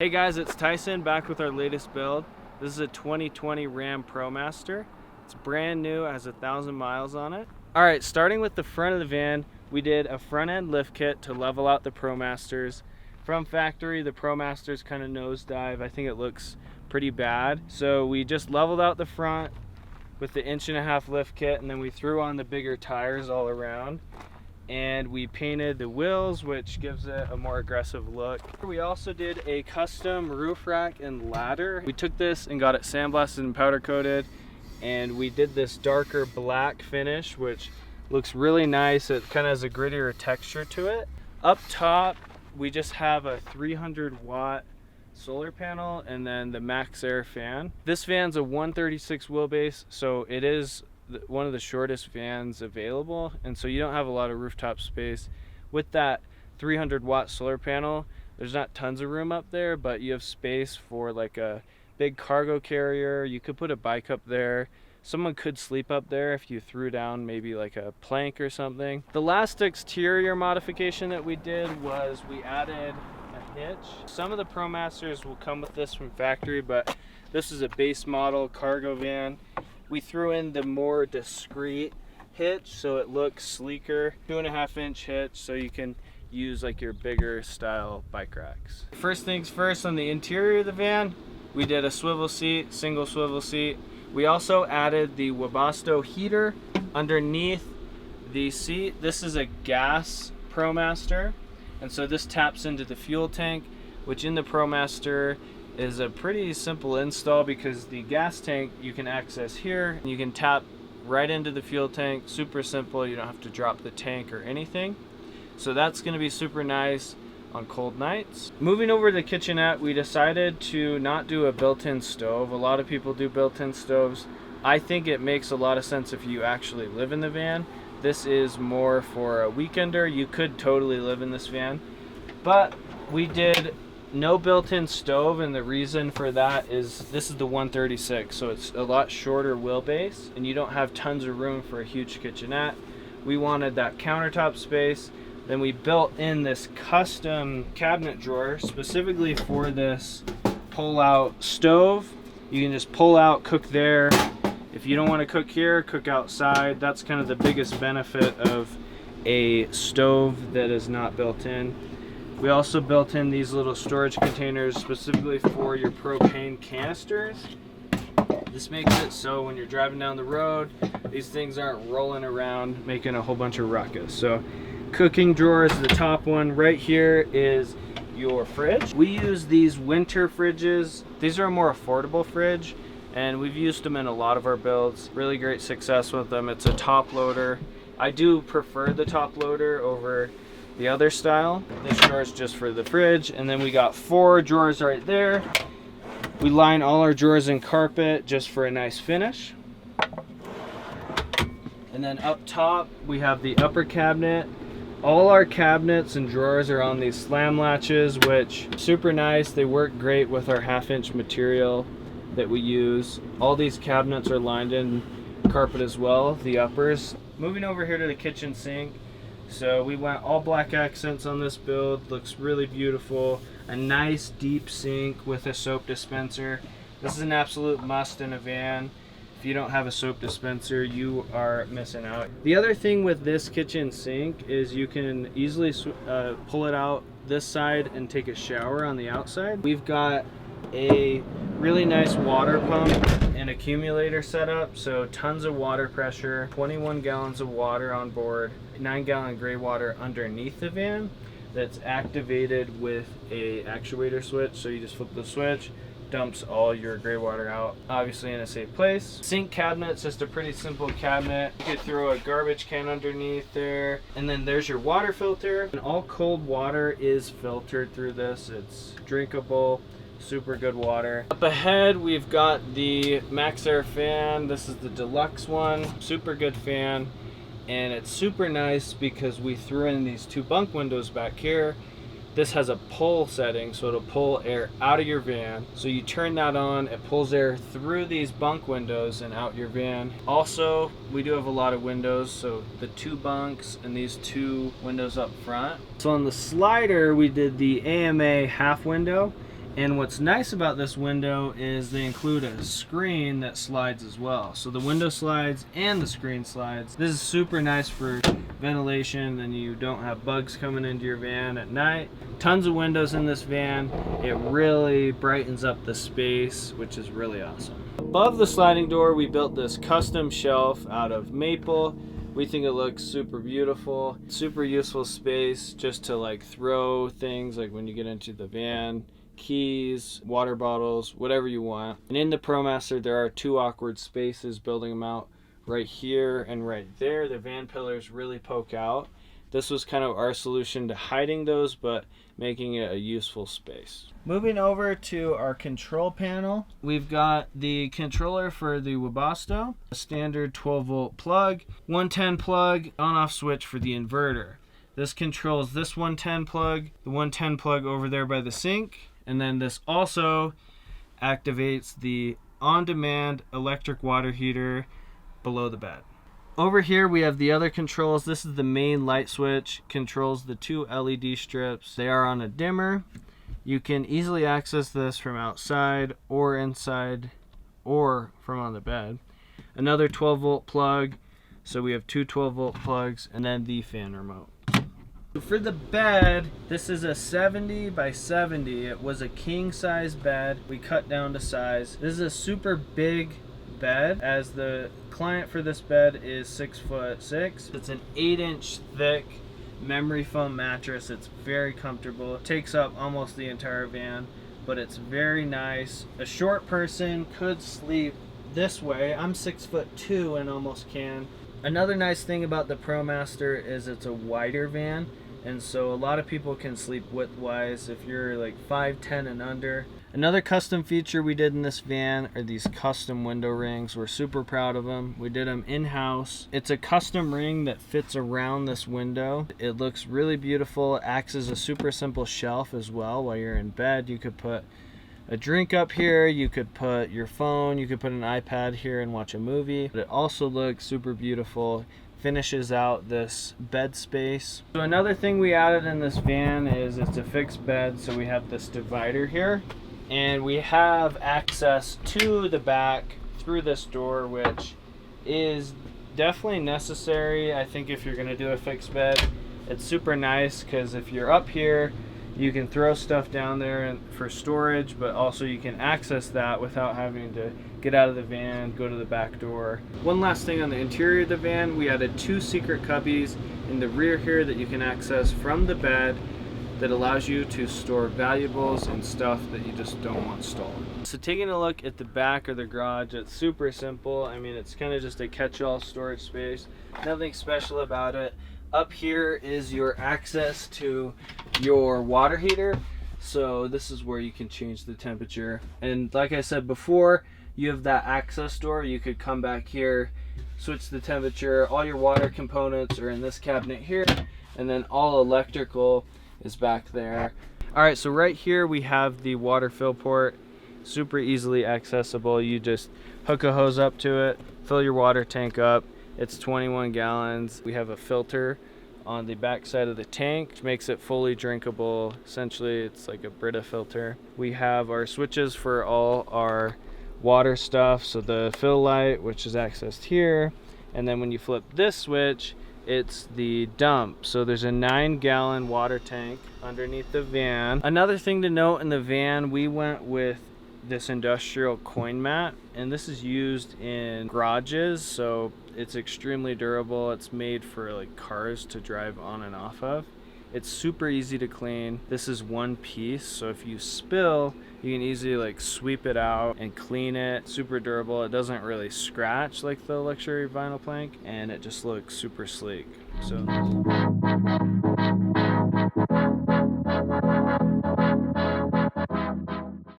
Hey guys, it's Tyson back with our latest build. This is a 2020 Ram ProMaster. It's brand new, it has 1,000 miles on it. Alright, starting with the front of the van, we did a front end lift kit to level out the ProMasters. From factory, the ProMasters kind of nosedive. I think it looks pretty bad. So we just leveled out the front with the 1.5-inch lift kit, and then we threw on the bigger tires all around. And we painted the wheels, which gives it a more aggressive look. We also did a custom roof rack and ladder. We took this and got it sandblasted and powder coated, and we did this darker black finish, which looks really nice. It kind of has a grittier texture to it. Up top, we just have a 300-watt solar panel and then the max air fan. This van's a 136 wheelbase, so it is one of the shortest vans available, and so you don't have a lot of rooftop space. With that 300-watt solar panel, there's not tons of room up there, but you have space for like a big cargo carrier. You could put a bike up there. Someone could sleep up there if you threw down maybe like a plank or something. The last exterior modification that we did was we added a hitch. Some of the ProMasters will come with this from factory, but this is a base model cargo van. We threw in the more discreet hitch so it looks sleeker. 2.5-inch hitch so you can use like your bigger style bike racks. First things first, on the interior of the van, we did a swivel seat, single swivel seat. We also added the Webasto heater underneath the seat. This is a gas ProMaster, and so this taps into the fuel tank, which in the ProMaster is a pretty simple install because the gas tank you can access here. You can tap right into the fuel tank, super simple. You don't have to drop the tank or anything. So that's gonna be super nice on cold nights. Moving over to the kitchenette, we decided to not do a built-in stove. A lot of people do built-in stoves. I think it makes a lot of sense if you actually live in the van. This is more for a weekender. You could totally live in this van, but we did no built-in stove, and the reason for that is this is the 136, so it's a lot shorter wheelbase and you don't have tons of room for a huge kitchenette. We wanted that countertop space. Then we built in this custom cabinet drawer specifically for this pull-out stove. You can just pull out, cook there. If you don't want to cook here, cook outside. That's kind of the biggest benefit of a stove that is not built in. We also built in these little storage containers specifically for your propane canisters. This makes it so when you're driving down the road, these things aren't rolling around making a whole bunch of ruckus. So cooking drawer is the top one. Right here is your fridge. We use these winter fridges. These are a more affordable fridge, and we've used them in a lot of our builds. Really great success with them. It's a top loader. I do prefer the top loader over the other style. This drawer is just for the fridge, and then we got 4 drawers right there. We line all our drawers in carpet just for a nice finish. And then up top we have the upper cabinet. All our cabinets and drawers are on these slam latches, which are super nice. They work great with our 1/2-inch material that we use. All these cabinets are lined in carpet as well, the uppers. Moving over here to the kitchen sink. So we went all black accents on this build. Looks really beautiful. A nice deep sink with a soap dispenser. This is an absolute must in a van. If you don't have a soap dispenser, you are missing out. The other thing with this kitchen sink is you can easily pull it out this side and take a shower on the outside. We've got a really nice water pump and accumulator setup, so tons of water pressure, 21 gallons of water on board, 9-gallon gray water underneath the van that's activated with a actuator switch. So you just flip the switch, dumps all your gray water out, obviously in a safe place. Sink cabinet's just a pretty simple cabinet. You could throw a garbage can underneath there, and then there's your water filter. And all cold water is filtered through this. It's drinkable, super good water. Up ahead we've got the max air fan. This is the deluxe one, super good fan, and it's super nice because we threw in these 2 bunk windows back here. This has a pull setting, so it'll pull air out of your van. So you turn that on, it pulls air through these bunk windows and out your van. Also, we do have a lot of windows, so the 2 bunks and these 2 windows up front. So on the slider, we did the AMA half window, And what's nice about this window is they include a screen that slides as well. So the window slides and the screen slides. This is super nice for ventilation, and you don't have bugs coming into your van at night. Tons of windows in this van. It really brightens up the space, which is really awesome. Above the sliding door, we built this custom shelf out of maple. We think it looks super beautiful. Super useful space just to like throw things like when you get into the van. Keys, water bottles, whatever you want. And in the ProMaster, there are 2 awkward spaces, building them out right here and right there. The van pillars really poke out. This was kind of our solution to hiding those, but making it a useful space. Moving over to our control panel, we've got the controller for the Webasto, a standard 12-volt plug, 110 plug, on-off switch for the inverter. This controls this 110 plug, the 110 plug over there by the sink, and then this also activates the on-demand electric water heater below the bed. Over here we have the other controls. This is the main light switch, controls the 2 LED strips. They are on a dimmer. You can easily access this from outside or inside or from on the bed. Another 12-volt plug, so we have 2 12-volt plugs, and then the fan remote. For the bed, this is a 70 by 70. It was a king size bed. We cut down to size. This is a super big bed, as the client for this bed is 6'6". It's an 8-inch thick memory foam mattress. It's very comfortable. It takes up almost the entire van, but it's very nice. A short person could sleep this way. I'm 6'2" and almost can. Another nice thing about the ProMaster is it's a wider van, and so a lot of people can sleep width-wise if you're like 5'10" and under. Another custom feature we did in this van are these custom window rings. We're super proud of them. We did them in-house. It's a custom ring that fits around this window. It looks really beautiful. It acts as a super simple shelf as well. While you're in bed, you could put a drink up here, you could put your phone, you could put an iPad here and watch a movie. But it also looks super beautiful. Finishes out this bed space. So another thing we added in this van is it's a fixed bed, so we have this divider here, and we have access to the back through this door, which is definitely necessary. I think if you're going to do a fixed bed, it's super nice, because if you're up here, you can throw stuff down there for storage, but also you can access that without having to get out of the van, go to the back door. One last thing on the interior of the van, we added 2 secret cubbies in the rear here that you can access from the bed that allows you to store valuables and stuff that you just don't want stolen. So taking a look at the back of the garage, it's super simple. I mean, it's kind of just a catch-all storage space. Nothing special about it. Up here is your access to your water heater. So this is where you can change the temperature. And like I said before, you have that access door. You could come back here, switch the temperature. All your water components are in this cabinet here. And then all electrical is back there. All right, so right here we have the water fill port. Super easily accessible. You just hook a hose up to it, fill your water tank up. It's 21 gallons. We have a filter on the back side of the tank, which makes it fully drinkable. Essentially, it's like a Brita filter. We have our switches for all our water stuff. So the fill light, which is accessed here. And then when you flip this switch, it's the dump. So there's a 9-gallon water tank underneath the van. Another thing to note in the van, we went with this industrial coin mat, and this is used in garages, so it's extremely durable. It's made for like cars to drive on and off of. It's super easy to clean. This is one piece, so if you spill, you can easily like sweep it out and clean it. Super durable. It doesn't really scratch like the luxury vinyl plank, and it just looks super sleek. So